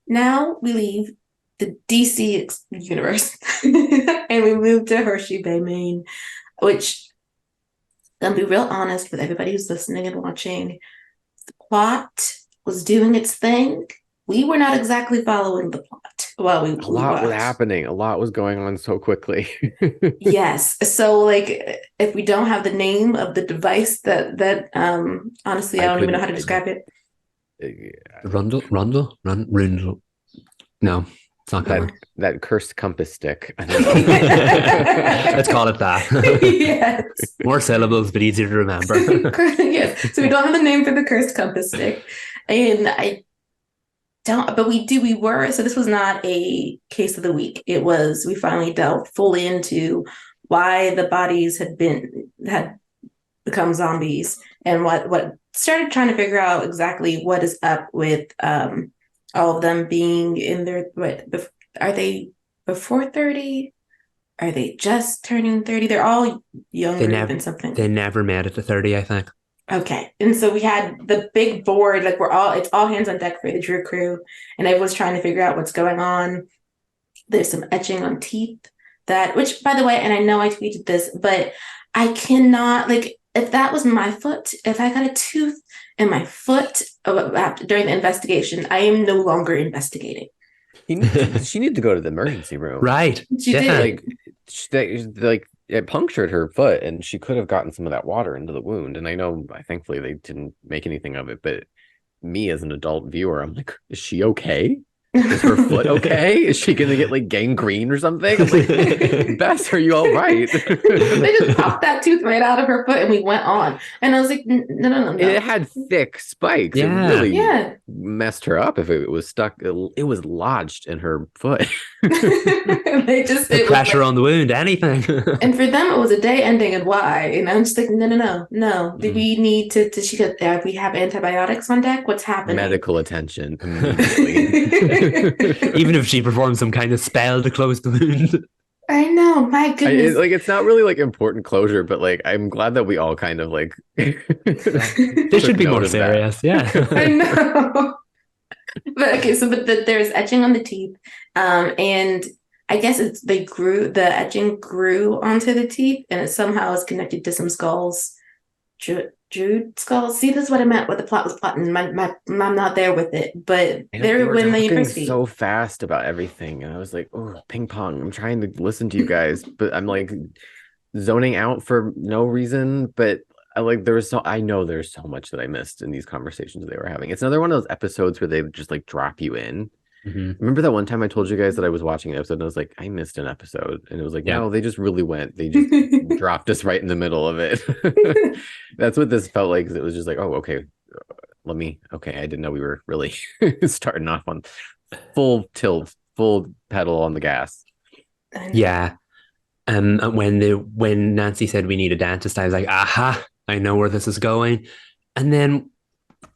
Now we leave the DC universe and we move to Hershey Bay, Maine, which, I'm gonna be real honest with everybody who's listening and watching, the plot was doing its thing. We were not exactly following the plot while we A lot was watched. happening. A lot was going on so quickly. Yes. So like if we don't have the name of the device that honestly I I don't even know couldn't. how to describe it. Rundle. No, it's not That coming. that cursed compass stick. I don't know. Let's call it that. Yes. More syllables, but easier to remember. Yes. So we don't have the name for the cursed compass stick. And I don't, but we were, so this was not a case of the week. It was, we finally delved fully into why the bodies had become zombies and what started trying to figure out exactly what is up with all of them being in their, are they before 30? Are they just turning 30? They're all younger than something. They never made it to 30, I think. Okay. And so we had the big board, like it's all hands on deck for the Drew crew, and everyone's trying to figure out what's going on. There's some etching on teeth which by the way, and I know I tweeted this, but I cannot, like, if that was my foot, if I got a tooth in my foot during the investigation, I am no longer investigating. She needed to go to the emergency room. Right. She did. Like it punctured her foot, and she could have gotten some of that water into the wound. And I know, thankfully, they didn't make anything of it. But me as an adult viewer, I'm like, is she okay? Is her foot okay? Is she gonna get like gangrene or something? I'm like, Bess, are you all right? They just popped that tooth right out of her foot and we went on. And I was like, no. It had thick spikes. Yeah. It really messed her up if it was stuck. It was lodged in her foot. They just the pressure on the wound, anything. And for them, it was a day ending, and why? And I'm just like, no. Do we need to? She could. We have antibiotics on deck. What's happening? Medical attention immediately. Even if she performed some kind of spell to close the wound. I know, my goodness. It's not really like important closure, but like I'm glad that we all kind of like. They should be more serious. Yeah, I know. But okay, so there's etching on the teeth, and I guess the etching grew onto the teeth, and it somehow is connected to some skulls. Drew skulls. See, this is what I meant. What the plot was plotting. I'm not there with it, but they're when the university so fast about everything, and I was like, oh, ping pong. I'm trying to listen to you guys, but I'm like zoning out for no reason. But I know there's so much that I missed in these conversations they were having. It's another one of those episodes where they just like drop you in. Mm-hmm. Remember that one time I told you guys that I was watching an episode and I was like, I missed an episode, and it was like, no, they just really they just dropped us right in the middle of it. That's what this felt like, because it was just like, oh, okay, I didn't know we were really starting off on full tilt, full pedal on the gas. Yeah. And when Nancy said we need a dentist, I was like, aha, I know where this is going. And then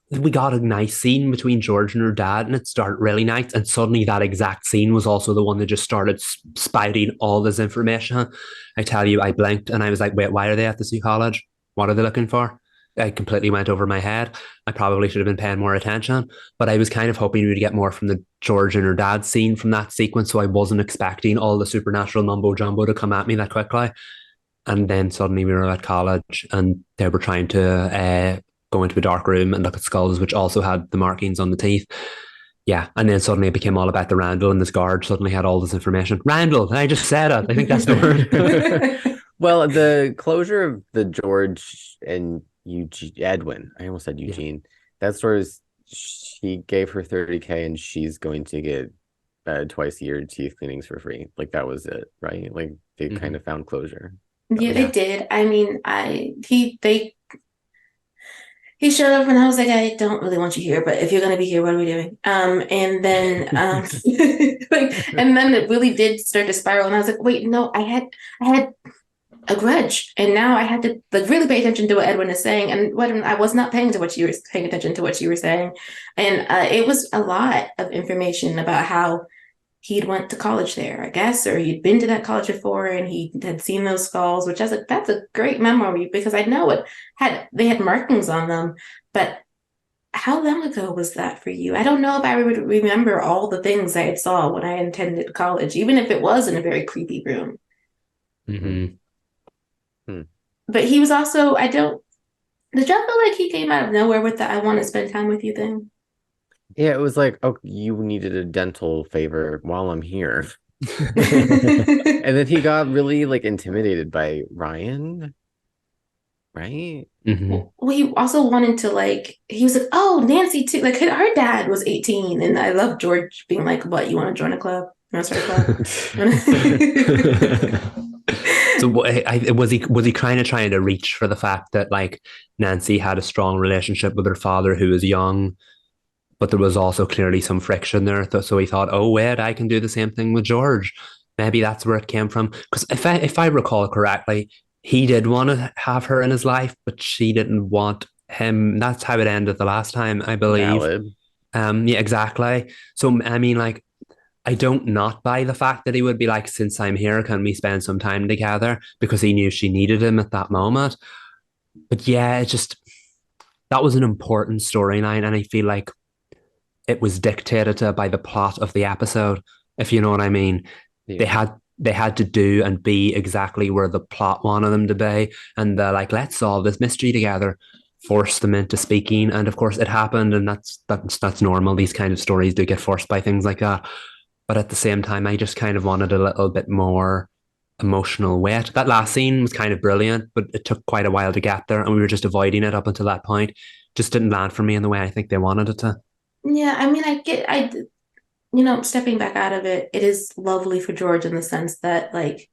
we got a nice scene between George and her dad, and it started really nice. And suddenly that exact scene was also the one that just started spouting all this information. I tell you, I blinked and I was like, wait, why are they at the zoo college? What are they looking for? I completely went over my head. I probably should have been paying more attention, but I was kind of hoping we'd get more from the George and her dad scene from that sequence. So I wasn't expecting all the supernatural mumbo jumbo to come at me that quickly. And then suddenly we were at college and they were trying to go into a dark room and look at skulls, which also had the markings on the teeth. Yeah. And then suddenly it became all about the Randall, and this guard suddenly had all this information. Randall, I just said it. I think that's the word. Well, the closure of the George and Edwin, I almost said Eugene. That story is, she gave her $30,000 and she's going to get twice a year teeth cleanings for free. Like that was it, right? Like they kind of found closure. Yeah, they did. I mean, he showed up and I was like, I don't really want you here, but if you're gonna be here, what are we doing? And then and then it really did start to spiral, and I was like, wait, no, I had a grudge, and now I had to like really pay attention to what Edwin is saying, and I was not paying attention to what you were saying, and it was a lot of information about how he'd went to college there, I guess, or he'd been to that college before and he had seen those skulls, which I was like, that's a great memory, because I know they had markings on them, but how long ago was that for you? I don't know if I would remember all the things I saw when I attended college, even if it was in a very creepy room. Mm-hmm. Hmm. But he was also, I don't, did y'all feel like he came out of nowhere with the I want to spend time with you thing? Yeah, it was like, oh, you needed a dental favor while I'm here. And then he got really like intimidated by Ryan, right? Mm-hmm. Well, he also wanted to like, he was like, oh, Nancy too. Like her dad was 18. And I love George being like, what, you want to join a club? You want to start a club? So was he kind of trying to reach for the fact that like Nancy had a strong relationship with her father who was young, but there was also clearly some friction there. So he thought, oh wait, I can do the same thing with George. Maybe that's where it came from. Because if I recall correctly, he did want to have her in his life, but she didn't want him. That's how it ended the last time, I believe. Valid. Yeah, exactly. So I mean, like, I don't not buy the fact that he would be like, since I'm here, can we spend some time together? Because he knew she needed him at that moment. But yeah, it just that was an important storyline, and I feel like it was dictated to by the plot of the episode, if you know what I mean. They Yeah. had to do and be exactly where the plot wanted them to be, and they're like, let's solve this mystery together, force them into speaking, and of course it happened, and that's normal. These kind of stories do get forced by things like that. But at the same time, I just kind of wanted a little bit more emotional weight. That last scene was kind of brilliant, but it took quite a while to get there, and we were just avoiding it up until that point. Just didn't land for me in the way I think they wanted it to. Yeah, I mean, stepping back out of it, it is lovely for George in the sense that, like,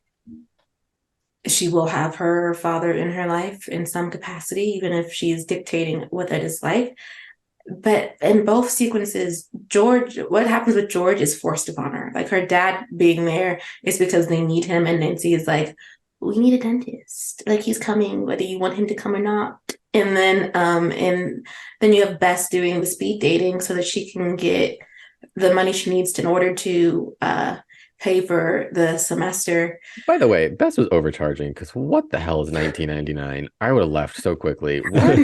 she will have her father in her life in some capacity, even if she's dictating what that is like. But in both sequences, what happens with George is forced upon her. Like her dad being there is because they need him, and Nancy is like, we need a dentist. Like he's coming, whether you want him to come or not. And then you have Bess doing the speed dating so that she can get the money she needs in order to pay for the semester. By the way, Bess was overcharging because what the hell is 1999? I would have left so quickly. What?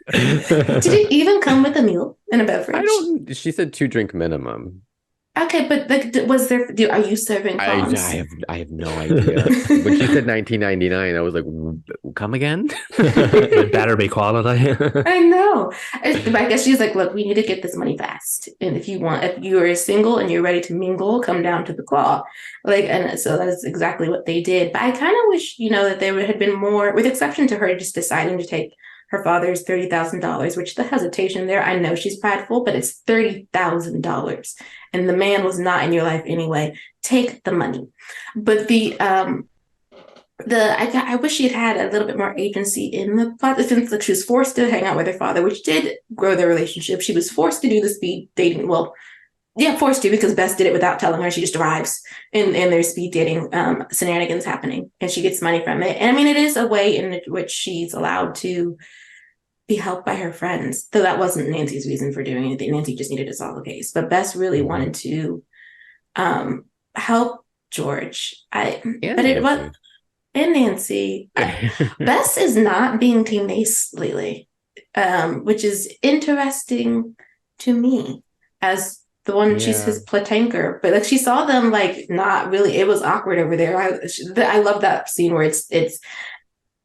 Did it even come with a meal and a I beverage? don't. She said 2 drink minimum. Okay, but like, was there? Are you serving I prawns? have no idea. When she said 1999, I was like, come again? It better be quality. I know. I guess she's like, look, we need to get this money fast. And if you are single and you're ready to mingle, come down to the claw. Like, and so that's exactly what they did. But I kind of wish, that there had been more, with exception to her just deciding to take her father's $30,000, which the hesitation there, I know she's prideful, but it's $30,000. And the man was not in your life anyway. Take the money. But I wish she had a little bit more agency in the plot. Since like she was forced to hang out with her father, which did grow their relationship. She was forced to do the speed dating. Well, yeah, forced to because Bess did it without telling her. She just arrives and there's speed dating shenanigans happening, and she gets money from it. And I mean, it is a way in which she's allowed to be helped by her friends. Though that wasn't Nancy's reason for doing anything. Nancy just needed to solve the case, but Bess really wanted to help George. But it was. And Nancy, Bess is not being Team Ace lately, which is interesting to me as the one she's his platanker. But like she saw them like not really. It was awkward over there. I love that scene where it's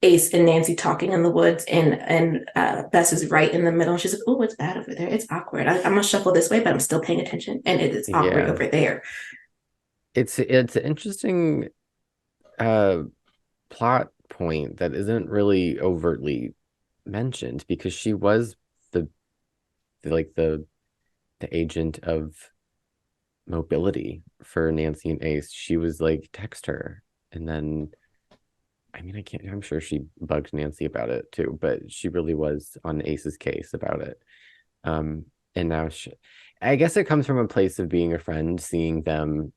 Ace and Nancy talking in the woods, and Bess is right in the middle. She's like, "Oh, what's that over there? It's awkward. I'm gonna shuffle this way, but I'm still paying attention, and it is awkward over there." It's an interesting plot point that isn't really overtly mentioned because she was the agent of mobility for Nancy and Ace. She was like text her, and then I mean I'm sure she bugged Nancy about it too, but she really was on Ace's case about it. And now I guess it comes from a place of being a friend, seeing them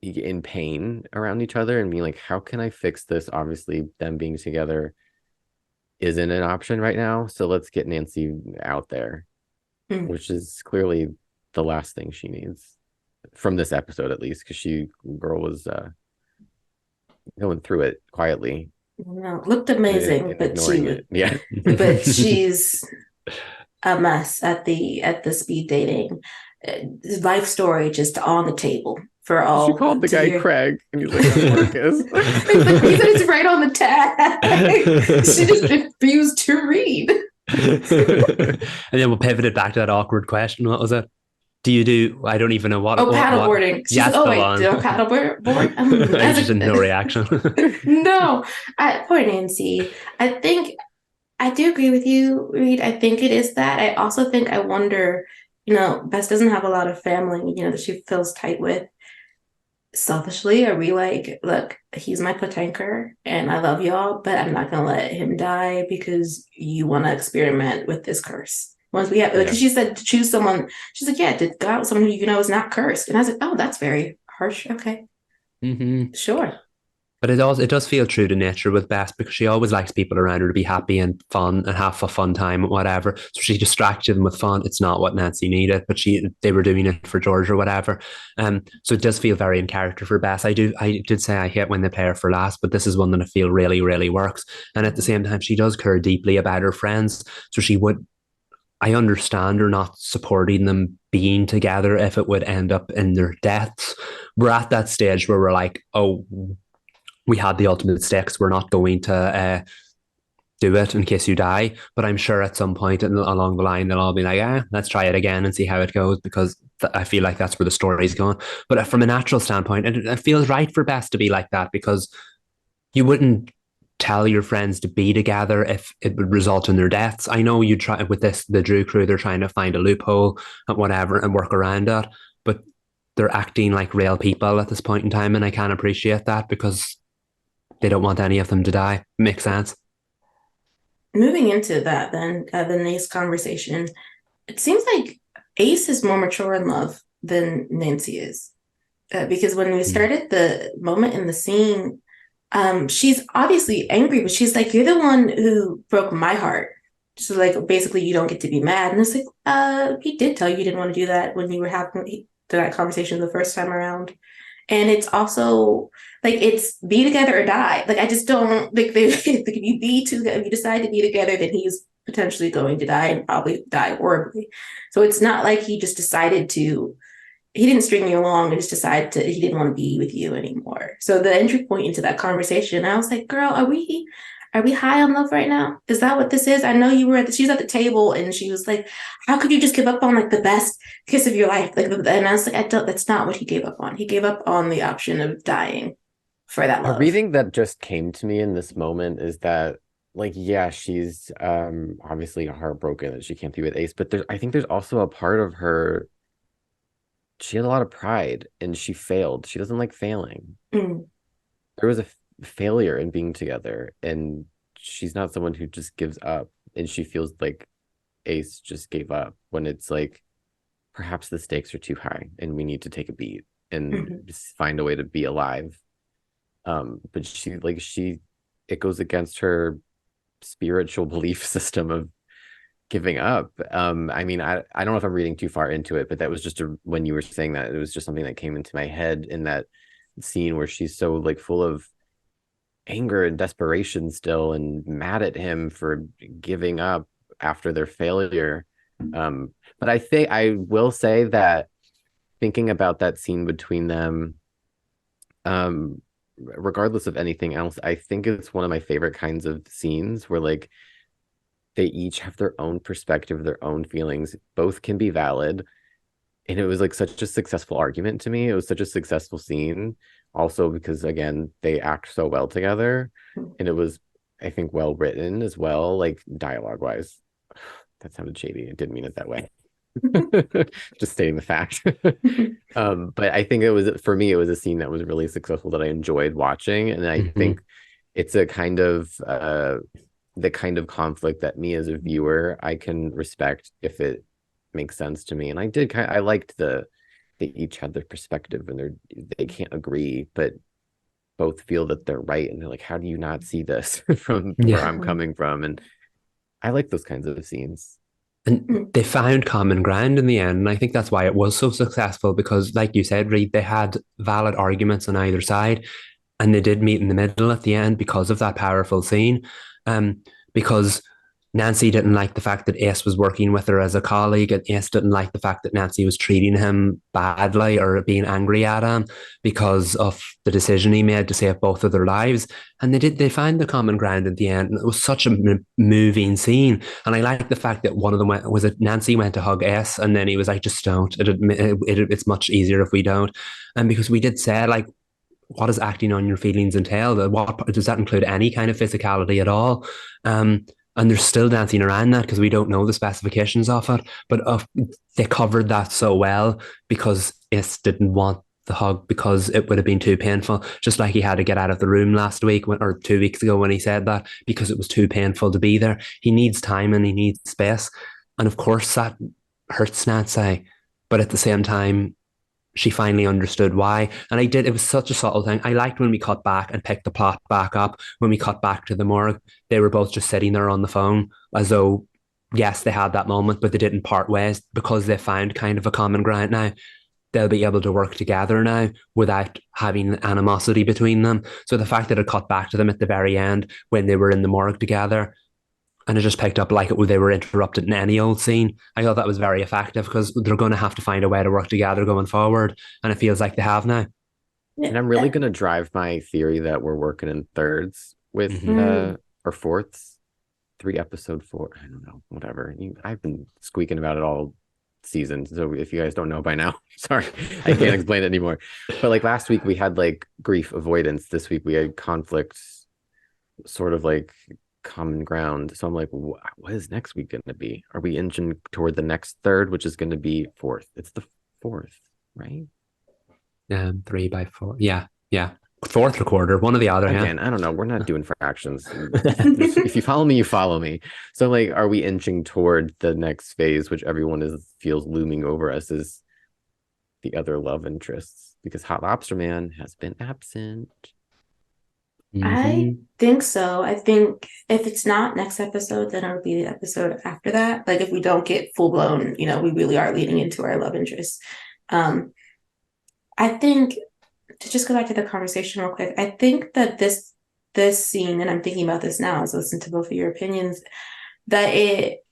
in pain around each other and being like, how can I fix this? Obviously, them being together isn't an option right now. So let's get Nancy out there, which is clearly the last thing she needs from this episode, at least, because girl was going through it quietly. No, looked in, amazing, in ignoring it. Yeah. but she's a mess at the speed dating. Life story just on the table for She all called the to guy hear. Craig, and he's like, I'm Marcus. He said it's right on the tag. She just refused to read. And then we'll pivot it back to that awkward question. What was it? Do you do? I don't even know what. Oh, What? paddleboarding. She's like, Yes, oh the wait, one. do I paddleboard? I just didn't know reaction. No, poor Nancy. I do agree with you, Reed. I think it is that. I also think I wonder, Bess doesn't have a lot of family, that she feels tight with. Selfishly, are we like, look, he's my potanker and I love y'all, but I'm not gonna let him die because you want to experiment with this curse. Once we have, because she said to choose someone, she's like, yeah, to go out with someone who is not cursed. And I was like, oh, that's very harsh. Okay, sure. But it does feel true to nature with Bess because she always likes people around her to be happy and fun and have a fun time, whatever. So she distracted them with fun. It's not what Nancy needed, but they were doing it for George or whatever. So it does feel very in character for Bess. I did say I hate when they play her for last, but this is one that I feel really, really works. And at the same time, she does care deeply about her friends. So I understand her not supporting them being together if it would end up in their deaths. We're at that stage where we're like, oh, we had the ultimate stakes. We're not going to do it in case you die. But I'm sure at some point along the line, they'll all be like, let's try it again and see how it goes, because I feel like that's where the story's going. But from a natural standpoint, it feels right for Bess to be like that, because you wouldn't tell your friends to be together if it would result in their deaths. I know you try with the Drew crew, they're trying to find a loophole and whatever and work around that, but they're acting like real people at this point in time, and I can appreciate that because they don't want any of them to die. Makes sense. Moving into that, then the Ace conversation, it seems like Ace is more mature in love than Nancy is, because when we started the moment in the scene, she's obviously angry, but she's like, "You're the one who broke my heart." So like, basically, you don't get to be mad. And it's like, he did tell you didn't want to do that when you were having that conversation the first time around. And it's also like, it's be together or die. Like, I just don't think if you decide to be together, then he's potentially going to die and probably die horribly. So it's not like he just decided to, he didn't string you along and just decide he didn't want to be with you anymore. So the entry point into that conversation, I was like, girl, are we high on love right now? Is that what this is? I know she was at the table and she was like, how could you just give up on like the best kiss of your life? Like, and I was like, that's not what he gave up on. He gave up on the option of dying for that love. A reading that just came to me in this moment is that, like, yeah, she's obviously heartbroken that she can't be with Ace, but I think there's also a part of her, she had a lot of pride and she failed. She doesn't like failing. There was a failure in being together, and she's not someone who just gives up, and she feels like Ace just gave up when it's like, perhaps the stakes are too high and we need to take a beat and just find a way to be alive. But it goes against her spiritual belief system of giving up. I mean, I don't know if I'm reading too far into it, but that was just when you were saying that, it was just something that came into my head in that scene where she's so like full of anger and desperation still and mad at him for giving up after their failure. But I will say that thinking about that scene between them, regardless of anything else, I think it's one of my favorite kinds of scenes where like they each have their own perspective, their own feelings, both can be valid. And it was like such a successful argument to me. It was such a successful scene. Also because again, they act so well together. And it was, I think, well written as well, like dialogue wise. That sounded shady. I didn't mean it that way. Just stating the fact. But I think for me, it was a scene that was really successful that I enjoyed watching. And I think it's a kind of the kind of conflict that me as a viewer, I can respect if it makes sense to me. And I liked they each had their perspective and they can't agree, but both feel that they're right. And they're like, how do you not see this from where I'm coming from? And I like those kinds of scenes. And they found common ground in the end. And I think that's why it was so successful, because like you said, Reed, they had valid arguments on either side. and they did meet in the middle at the end because of that powerful scene. Because Nancy didn't like the fact that Ace was working with her as a colleague, and Ace didn't like the fact that Nancy was treating him badly or being angry at him because of the decision he made to save both of their lives. And they find the common ground at the end. And it was such a moving scene. And I like the fact that one of them Nancy went to hug Ace, and then he was like, just don't. It's much easier if we don't. And because we did say, like, what does acting on your feelings entail? What does that include any kind of physicality at all? And they're still dancing around that because we don't know the specifications of it. But they covered that so well because Is didn't want the hug because it would have been too painful. Just like he had to get out of the room last week or 2 weeks ago when he said that because it was too painful to be there. He needs time and he needs space. And of course, that hurts Nancy. But at the same time, she finally understood why. And it was such a subtle thing. I liked when we cut back and picked the plot back up. When we cut back to the morgue, they were both just sitting there on the phone as though, yes, they had that moment, but they didn't part ways because they found kind of a common ground now. They'll be able to work together now without having animosity between them. So the fact that it cut back to them at the very end when they were in the morgue together, and it just picked up like they were interrupted in any old scene. I thought that was very effective because they're going to have to find a way to work together going forward, and it feels like they have now. And I'm really going to drive my theory that we're working in thirds with or fourths, 3-episode 4. I don't know, whatever. I've been squeaking about it all season, so if you guys don't know by now, sorry, I can't explain it anymore. But like last week we had like grief avoidance. This week we had conflict, sort of like common ground. So I'm like, what is next week going to be? Are we inching toward the next third, which is going to be fourth? It's the fourth, right? 3x4. Yeah. Fourth recorder, one or the other. Again, I don't know. We're not doing fractions. If you follow me, you follow me. So like, are we inching toward the next phase, which everyone feels looming over us, is the other love interests? Because Hot Lobster Man has been absent. I think so. I think if it's not next episode, then it'll be the episode after that. Like if we don't get full blown, we really are leading into our love interest. I think to just go back to the conversation real quick, I think that this scene, and I'm thinking about this now as I listen to both of your opinions, that it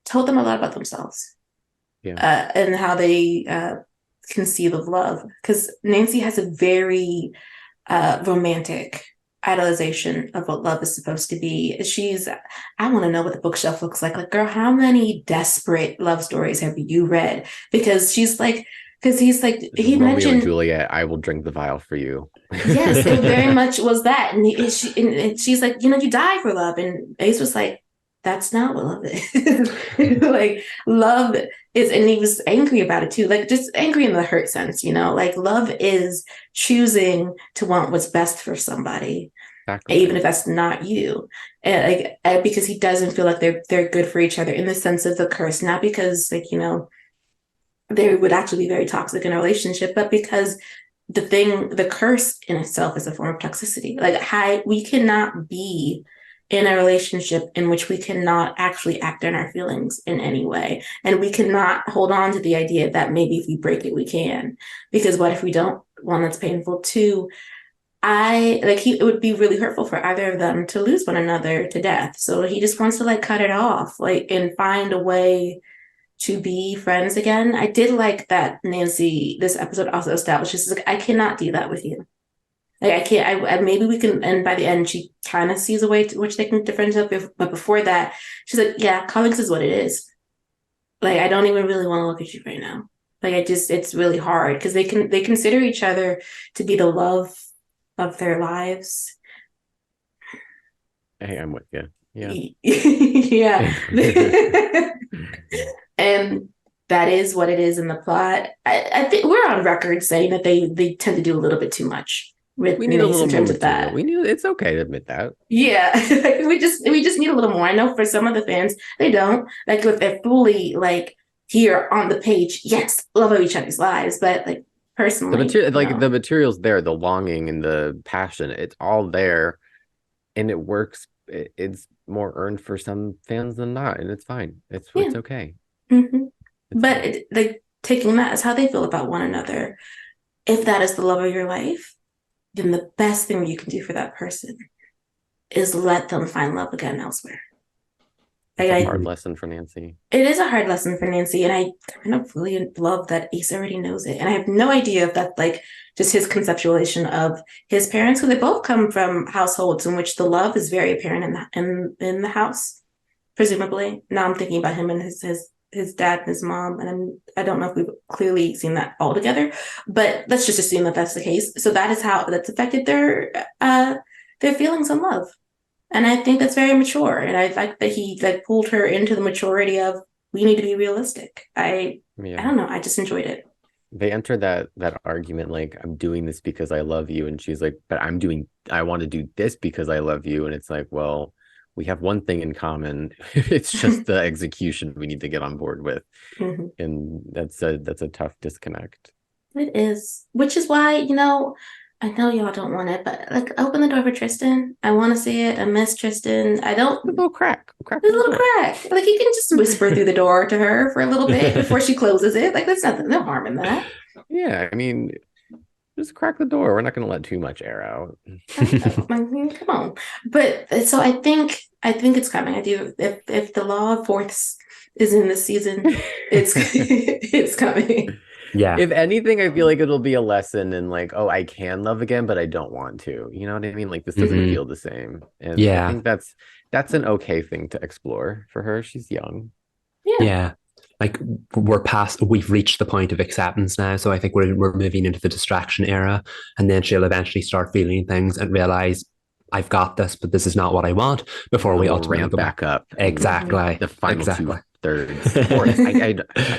told them a lot about themselves. Yeah. And how they conceive of love. Because Nancy has a very romantic idolization of what love is supposed to be. I want to know what the bookshelf looks like. Like, girl, how many desperate love stories have you read? Because he's like, he Romeo mentioned and Juliet, I will drink the vial for you. Yes, it very much was that. And she's like, you die for love. And Ace was like, that's not what love is. Like, love is, and he was angry about it too, like just angry in the hurt sense, like love is choosing to want what's best for somebody, exactly. Even if that's not you. And because he doesn't feel like they're good for each other in the sense of the curse, not because they would actually be very toxic in a relationship, but because the curse in itself is a form of toxicity. Like, we cannot be in a relationship in which we cannot actually act on our feelings in any way. And we cannot hold on to the idea that maybe if we break it, we can. Because what if we don't? One, that's painful. Two, it would be really hurtful for either of them to lose one another to death. So he just wants to cut it off, and find a way to be friends again. I did like that Nancy, this episode also establishes, I cannot do that with you. Like, I can't, maybe we can, and by the end, she kind of sees a way to which they can differentiate. But before that, she's like, yeah, colleagues is what it is. Like, I don't even really want to look at you right now. Like, it's really hard because they consider each other to be the love of their lives. Hey, I'm with you. Yeah. Yeah. And that is what it is in the plot. I think we're on record saying that they tend to do a little bit too much. We need a little more material. It's okay to admit that. Yeah, we just need a little more. I know for some of the fans, they don't if they're fully here on the page. Yes, love of each other's lives, but personally, the material's there, the longing and the passion, it's all there, and it works. It's more earned for some fans than not, and it's fine. It's okay. Mm-hmm. But taking that as how they feel about one another, if that is the love of your life, then the best thing you can do for that person is let them find love again elsewhere. It's a hard lesson for Nancy. It is a hard lesson for Nancy, and I kind of really love that Ace already knows it. And I have no idea if that's like just his conceptualization of his parents, because they both come from households in which the love is very apparent in the house, presumably. Now I'm thinking about him and his dad and his mom, and I don't know if we've clearly seen that all together, but let's just assume that that's the case. So that is how that's affected their feelings on love. And I think that's very mature. And I like that he like pulled her into the maturity of, we need to be realistic. I don't know. I just enjoyed it. They entered that argument like, I'm doing this because I love you. And she's like, but I want to do this because I love you. And it's like, well, we have one thing in common. It's just the execution we need to get on board with. Mm-hmm. And that's a tough disconnect. It is. Which is why, I know y'all don't want it, but like open the door for Tristan. I want to see it. I miss Tristan. I don't. A little crack. There's a little crack. Like you can just whisper through the door to her for a little bit before she closes it. Like there's no harm in that. Yeah, I mean, just crack the door. We're not going to let too much air out. I mean, come on. But so I think it's coming. I do. If the law of fourths is in this season, it's coming. Yeah. If anything, I feel like it'll be a lesson in like, oh, I can love again, but I don't want to. You know what I mean? Like this doesn't feel the same. And I think that's an okay thing to explore for her. She's young. Yeah. Like we've reached the point of acceptance now. So I think we're moving into the distraction era. And then she'll eventually start feeling things and realize, I've got this, but this is not what I want, before we ultimately ramp go back up. Exactly. The final exactly. 2/3. Fourth. I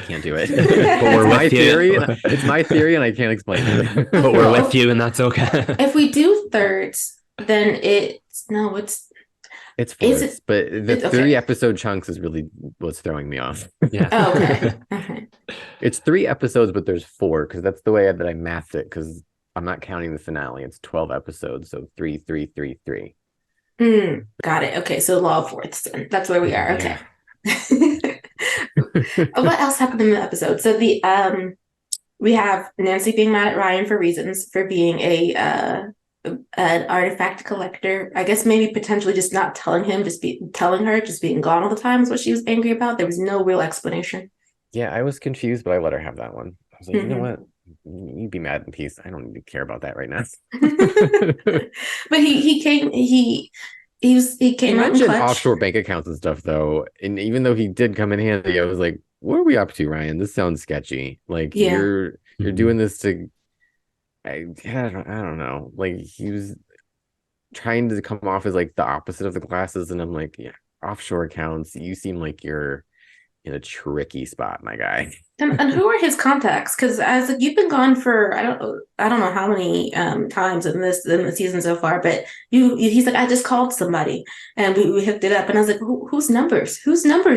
can't do it. But we're my theory. It's my theory, and I can't explain it. But we're with you, and that's okay. If we do thirds, then it's fourths, but the 3-episode chunks is really what's throwing me off. Yeah. Oh, okay. It's 3 episodes, but there's 4 because that's the way that I mathed it. Because I'm not counting the finale. It's 12 episodes, so 3, 3, 3, 3. Got it. Okay, so law of fourths. That's where we are. Okay. What else happened in the episode? So we have Nancy being mad at Ryan for reasons, for being an artifact collector. I guess maybe potentially just not telling him, telling her, just being gone all the time is what she was angry about. There was no real explanation. Yeah, I was confused, but I let her have that one. I was like, you know what? You be mad in peace. I don't need to care about that right now. But he came mentioned offshore bank accounts and stuff though, and even though he did come in handy, I was like, what are we up to, Ryan? This sounds sketchy. Like you're doing this to I don't know. Like he was trying to come off as like the opposite of the glasses, and I'm like, yeah, offshore accounts, you seem like you're in a tricky spot, my guy. And who are his contacts? Because as you've been gone for I don't know how many times in the season so far, but he's like, I just called somebody and we hooked it up, and I was like, whose numbers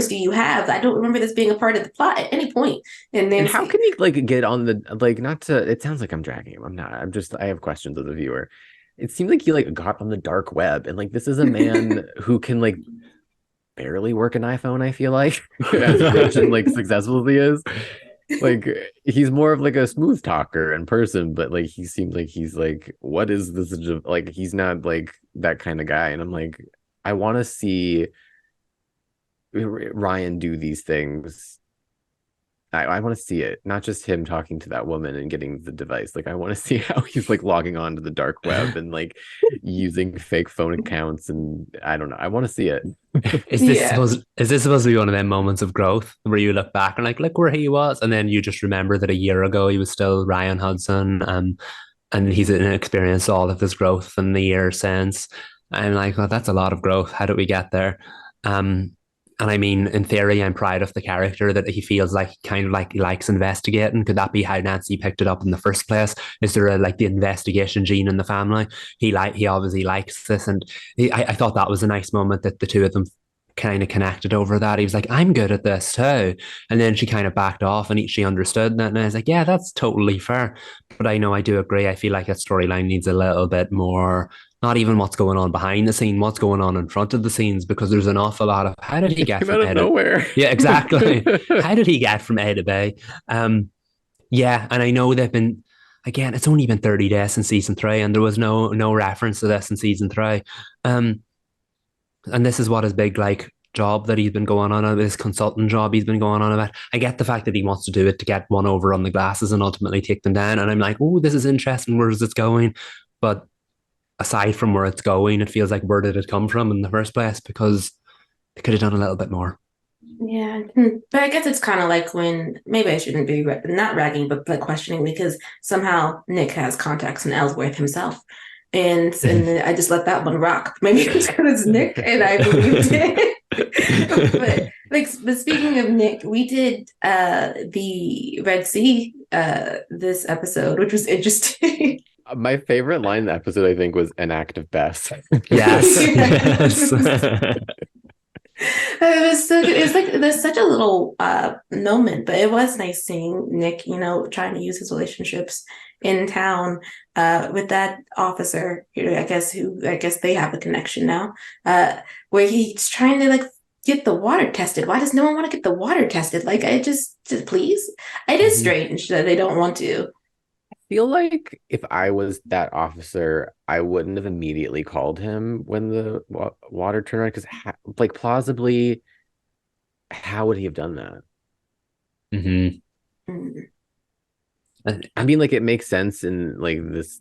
do you have? I don't remember this being a part of the plot at any point. And how can you like get on the like, not to, it sounds like I'm dragging him. I'm not. I have questions as a viewer. It seemed like he like got on the dark web, and like this is a man who can like barely work an iPhone, I feel like, as rich and like successful as he is. Like he's more of like a smooth talker in person, but like he seemed like he's like, what is this? Like he's not like that kind of guy. And I'm like, I want to see Ryan do these things. I want to see it, not just him talking to that woman and getting the device. Like I want to see how he's like logging on to the dark web and like using fake phone accounts, and I don't know. I want to see it. Is this supposed to be one of them moments of growth where you look back and like, look where he was, and then you just remember that a year ago he was still Ryan Hudson, and he's experienced all of this growth in the year since. And like, well, that's a lot of growth. How did we get there? And I mean, in theory, I'm proud of the character that he feels like kind of like he likes investigating. Could that be how Nancy picked it up in the first place? Is there like the investigation gene in the family? He obviously likes this, and I thought that was a nice moment that the two of them kind of connected over that. He was like, I'm good at this too. And then she kind of backed off and she understood that. And I was like, yeah, that's totally fair. But I know I do agree. I feel like that storyline needs a little bit more, not even what's going on behind the scene, what's going on in front of the scenes, because there's an awful lot of how did he get from out of nowhere? Yeah, exactly. How did he get from A to B? Yeah, and I know they've been, again, it's only been 30 days since season three, and there was no reference to this in season three. Um, and this is what his big like job that he's been going on about, his consultant job he's been going on about. I get the fact that he wants to do it to get one over on the glasses and ultimately take them down. And I'm like, oh, this is interesting. Where is it going? But aside from where it's going, it feels like where did it come from in the first place? Because they could have done a little bit more. Yeah, but I guess it's kind of like when maybe I shouldn't be not ragging, but questioning because somehow Nick has contacts in Ellsworth himself, and I just let that one rock. Maybe it's because it's Nick, and I believed it. but speaking of Nick, we did the Red Sea this episode, which was interesting. My favorite line in the episode, I think, was an act of Bess. Yes. Yes. It was so good. It was like there's such a little moment, but it was nice seeing Nick, trying to use his relationships in town with that officer, I guess they have a connection now, where he's trying to like get the water tested. Why does no one want to get the water tested? Like, I just please. It is strange that they don't want to. Feel like if I was that officer, I wouldn't have immediately called him when the water turned on, because like plausibly, how would he have done that? I mean, like, it makes sense in like this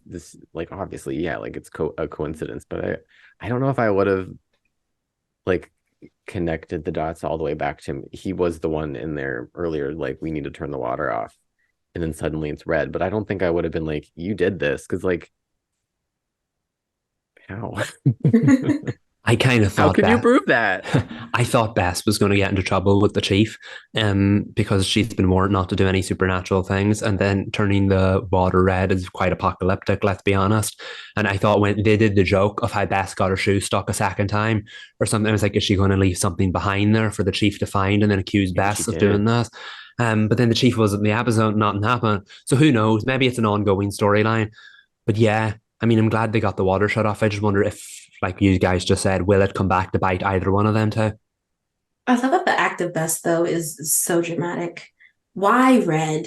like, obviously, yeah, like it's a coincidence, but I don't know if I would have like connected the dots all the way back to him. He was the one in there earlier, like, we need to turn the water off. And then suddenly it's red. But I don't think I would have been like, you did this. Because, like, how? I kind of thought how could you prove that? I thought Bess was going to get into trouble with the chief because she's been warned not to do any supernatural things. And then turning the water red is quite apocalyptic, let's be honest. And I thought when they did the joke of how Bess got her shoe stuck a second time or something, I was like, is she going to leave something behind there for the chief to find and then accuse Bess of doing that? But then the chief was in the episode, nothing happened. So who knows? Maybe it's an ongoing storyline. But yeah, I mean, I'm glad they got the water shut off. I just wonder if, like you guys just said, will it come back to bite either one of them too? I thought that the act of Bess though is so dramatic. Why red?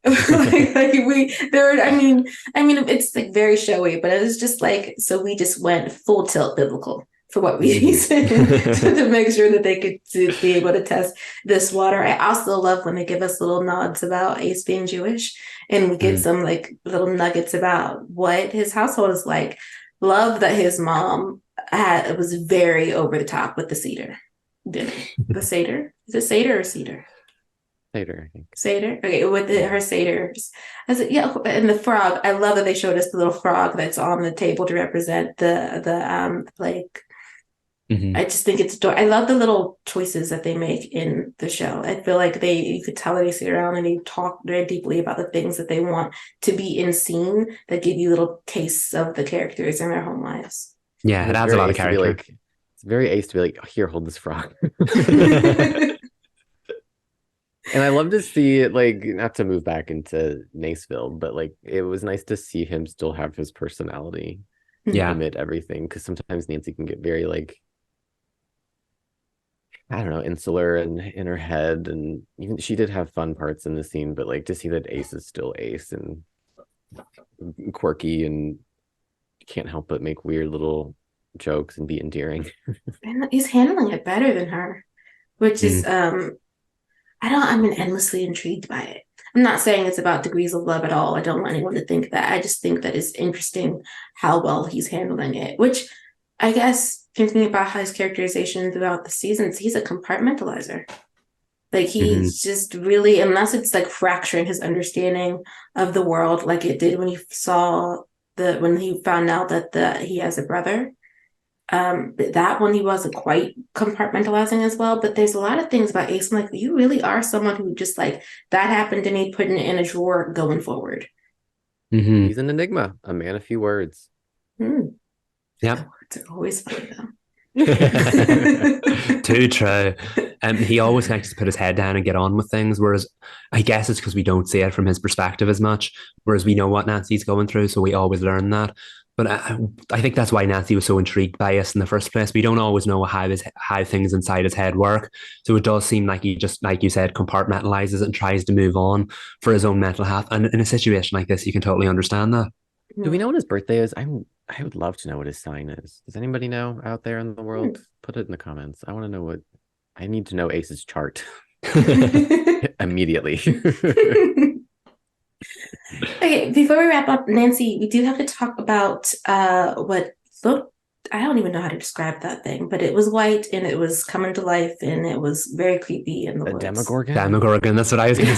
I mean, it's like very showy, but it was just like, so we just went full tilt biblical for what reason to make sure that they could be able to test this water. I also love when they give us little nods about Ace being Jewish, and we get some like little nuggets about what his household is like. Love that his mom was very over the top with the Seder dinner. The Seder? Is it Seder or Cedar? Seder, I think. Seder? Okay, with her Seders. I said, yeah, and the frog. I love that they showed us the little frog that's on the table to represent the plague. I just think it's adorable. I love the little choices that they make in the show. I feel like you could tell that they sit around and they talk very deeply about the things that they want to be in scene that give you little tastes of the characters in their home lives. Yeah, it adds a lot of character. Like, it's very Ace to be like, here, hold this frog. And I love to see it, like, not to move back into Niceville, but like, it was nice to see him still have his personality amid everything, because sometimes Nancy can get very like, I don't know, insular and in her head, and even she did have fun parts in the scene, but like to see that Ace is still Ace and quirky and can't help but make weird little jokes and be endearing. And he's handling it better than her, which is I'm endlessly intrigued by it. I'm not saying it's about degrees of love at all. I don't want anyone to think that. I just think that it's interesting how well he's handling it, which I guess thinking about his characterization throughout the seasons, he's a compartmentalizer. Like he's just really, unless it's like fracturing his understanding of the world, like it did when he when he found out that he has a brother. That one he wasn't quite compartmentalizing as well. But there's a lot of things about Ace. I'm like, you really are someone who just like that happened to me, putting it in a drawer going forward. He's an enigma, a man of few words. Yeah. It's always funny though. Too true. He always likes to put his head down and get on with things, whereas I guess it's because we don't see it from his perspective as much, whereas we know what Nancy's going through, so we always learn that. But I think that's why Nancy was so intrigued by us in the first place. We don't always know how things inside his head work. So it does seem like he just, like you said, compartmentalizes it and tries to move on for his own mental health. And in a situation like this, you can totally understand that. Do we know what his birthday is? I would love to know what his sign is. Does anybody know out there in the world? Put it in the comments. I want to know what. I need to know Ace's chart immediately. Okay, before we wrap up, Nancy, we do have to talk about what looked, I don't even know how to describe that thing, but it was white and it was coming to life and it was very creepy in the A woods. Demogorgon? Demogorgon, that's what I was going to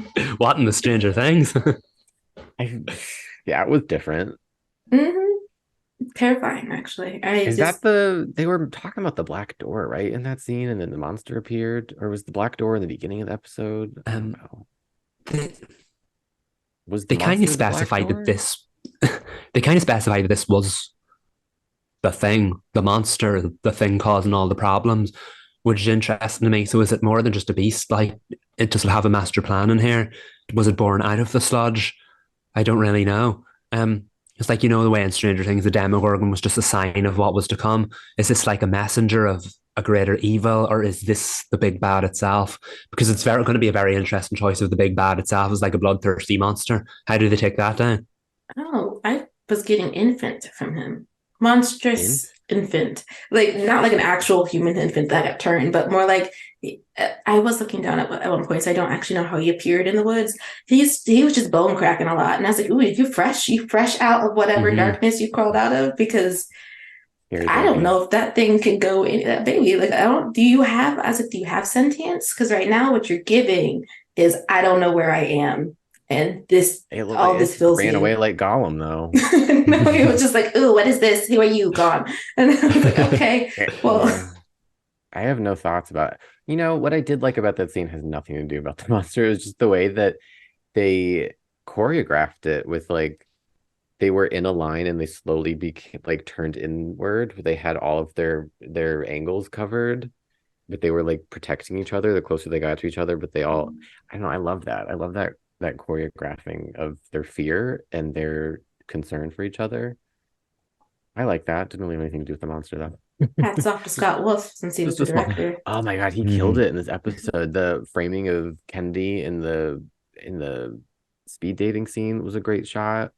say. What in the Stranger Things? Yeah, it was different. Terrifying, actually. They were talking about the black door, right? In that scene, and then the monster appeared, or was the black door in the beginning of the episode? I don't know. They kind of specified that this they kind of specified that this was the thing, the monster, the thing causing all the problems, which is interesting to me. So is it more than just a beast? Like, it does it have a master plan in here? Was it born out of the sludge? I don't really know. It's like, the way in Stranger Things, the Demogorgon was just a sign of what was to come. Is this like a messenger of a greater evil, or is this the big bad itself? Because it's going to be a very interesting choice if the big bad itself is like a bloodthirsty monster. How do they take that down? Oh, I was getting infant from him. Monstrous infant. Like, not like an actual human infant that got turned, but more like, I was looking down at one point, so I don't actually know how he appeared in the woods. He was just bone cracking a lot. And I was like, ooh, you fresh out of whatever darkness you crawled out of? Because I don't know if that thing can go in that baby. Like, do you have sentience? Because right now what you're giving is, I don't know where I am. And this feels ran away like Gollum, though. No, he was just like, ooh, what is this? Who are you? Gone. And I was like, okay, well. I have no thoughts about it. What I did like about that scene has nothing to do about the monster. It was just the way that they choreographed it with, like, they were in a line and they slowly became like turned inward. They had all of their angles covered, but they were like protecting each other the closer they got to each other. But they all, I don't know, I love that. I love that choreographing of their fear and their concern for each other. I like that. Didn't really have anything to do with the monster though. Hats off to Scott Wolf, since he was the director. Oh my god, he killed it in this episode. The framing of Kennedy in the speed dating scene was a great shot.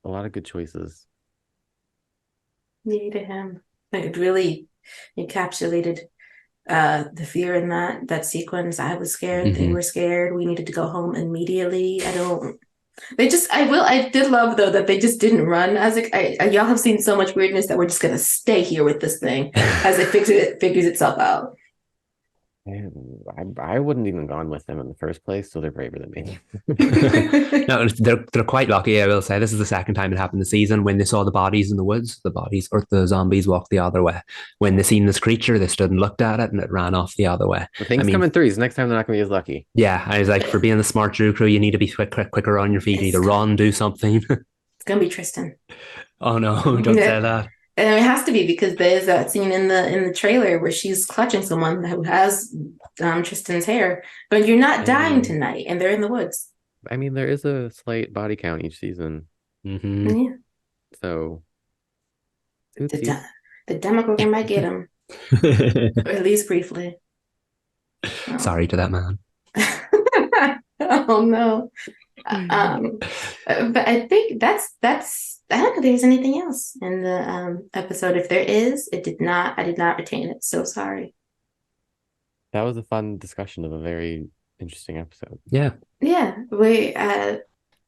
A lot of good choices. Yay to him. It really encapsulated the fear in that sequence. I was scared. They were scared. We needed to go home immediately. I did love though that they just didn't run. I was like, y'all have seen so much weirdness that we're just gonna stay here with this thing as it figures itself out. I wouldn't even gone with them in the first place, so they're braver than me. No, they're quite lucky, I will say. This is the second time it happened this season when they saw the bodies in the woods. The bodies, or the zombies, walked the other way. When they seen this creature, they stood and looked at it and it ran off the other way. The thing's coming through. So next time they're not going to be as lucky. Yeah, I was like, for being the smart Drew crew, you need to be quicker on your feet. Either run, do something. It's going to be Tristan. Oh no, don't say that. And it has to be, because there's that scene in the trailer where she's clutching someone who has Tristan's hair, but you're not dying tonight, and they're in the woods. I mean, there is a slight body count each season. Yeah. So the Demogorgon might get him, or at least briefly. Oh. Sorry to that man. Oh no. But I think that's I don't think there's anything else in the episode. If there is, I did not retain it. So sorry. That was a fun discussion of a very interesting episode. Yeah. We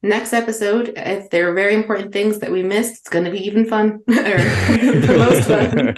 next episode, if there are very important things that we missed, it's going to be even fun, or the most fun.